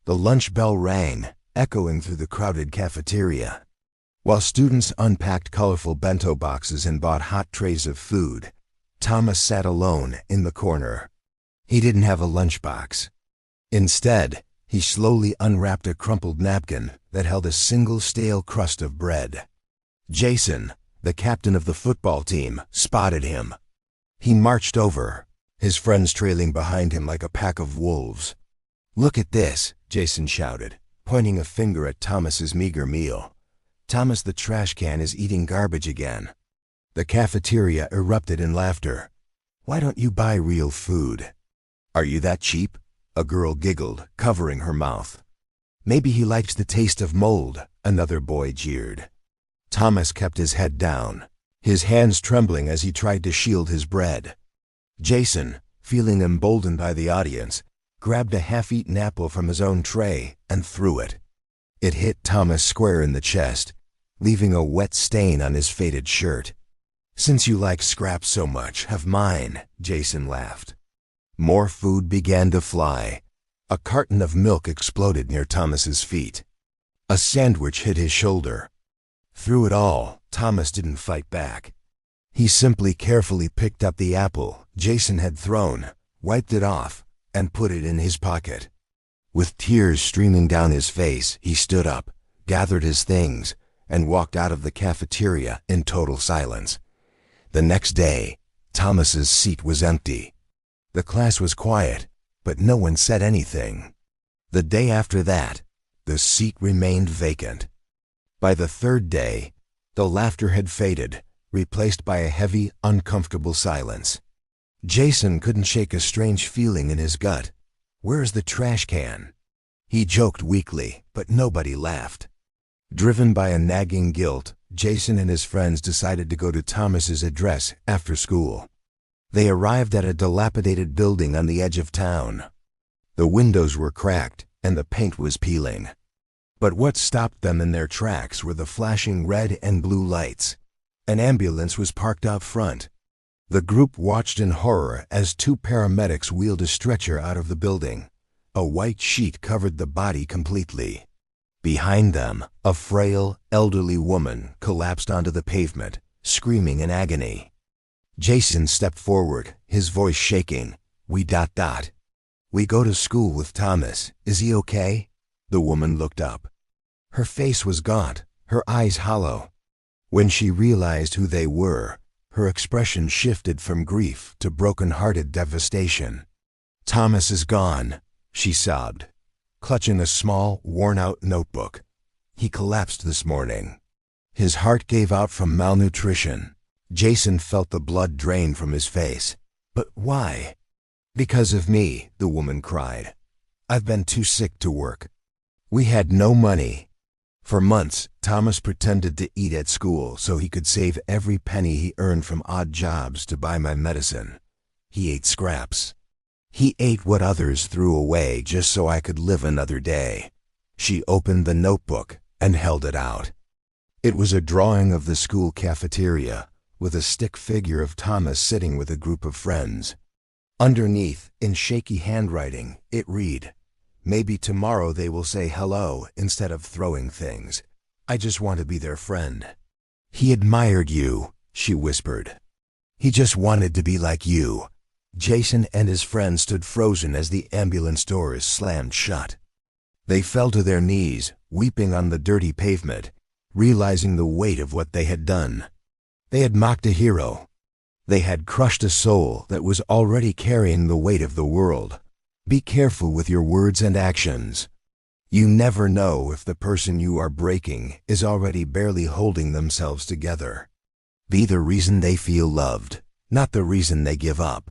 The lunch bell rang, echoing through the crowded cafeteria. While students unpacked colorful bento boxes and bought hot trays of food, Thomas sat alone in the corner. He didn't have a lunchbox. Instead, he slowly unwrapped a crumpled napkin that held a single stale crust of bread. Jason, the captain of the football team, spotted him. He marched over, his friends trailing behind him like a pack of wolves. "Look at this," Jason shouted, pointing a finger at Thomas's meager meal. "Thomas the trash can is eating garbage again." The cafeteria erupted in laughter. "Why don't you buy real food?" "Are you that cheap?" A girl giggled, covering her mouth. "Maybe he likes the taste of mold," another boy jeered. Thomas kept his head down, his hands trembling as he tried to shield his bread. Jason, feeling emboldened by the audience, grabbed a half-eaten apple from his own tray and threw it. It hit Thomas square in the chest, leaving a wet stain on his faded shirt. "Since you like scraps so much, have mine," Jason laughed. More food began to fly. A carton of milk exploded near Thomas's feet. A sandwich hit his shoulder. Through it all, Thomas didn't fight back. He simply carefully picked up the apple Jason had thrown, wiped it off, and put it in his pocket. With tears streaming down his face, he stood up, gathered his things, and walked out of the cafeteria in total silence. The next day, Thomas's seat was empty. The class was quiet, but no one said anything. The day after that, the seat remained vacant. By the third day, the laughter had faded, replaced by a heavy, uncomfortable silence. Jason couldn't shake a strange feeling in his gut. "Where's the trash can?" He joked weakly, but nobody laughed. Driven by a nagging guilt, Jason and his friends decided to go to Thomas's address after school. They arrived at a dilapidated building on the edge of town. The windows were cracked, and the paint was peeling. But what stopped them in their tracks were the flashing red and blue lights. An ambulance was parked out front. The group watched in horror as two paramedics wheeled a stretcher out of the building. A white sheet covered the body completely. Behind them, a frail, elderly woman collapsed onto the pavement, screaming in agony. Jason stepped forward, his voice shaking. "We go to school with Thomas. Is he okay?" The woman looked up. Her face was gaunt, her eyes hollow. When she realized who they were, her expression shifted from grief to broken-hearted devastation. "Thomas is gone," she sobbed, clutching a small, worn-out notebook. "He collapsed this morning. His heart gave out from malnutrition." Jason felt the blood drain from his face. "But why?" "Because of me," the woman cried. "I've been too sick to work. We had no money." For months, Thomas pretended to eat at school so he could save every penny he earned from odd jobs to buy my medicine. He ate scraps. He ate what others threw away just so I could live another day. She opened the notebook and held it out. It was a drawing of the school cafeteria, with a stick figure of Thomas sitting with a group of friends. Underneath, in shaky handwriting, it read, "Maybe tomorrow they will say hello instead of throwing things. I just want to be their friend." "He admired you," she whispered. "He just wanted to be like you." Jason and his friends stood frozen as the ambulance doors slammed shut. They fell to their knees, weeping on the dirty pavement, realizing the weight of what they had done. They had mocked a hero. They had crushed a soul that was already carrying the weight of the world. Be careful with your words and actions. You never know if the person you are breaking is already barely holding themselves together. Be the reason they feel loved, not the reason they give up.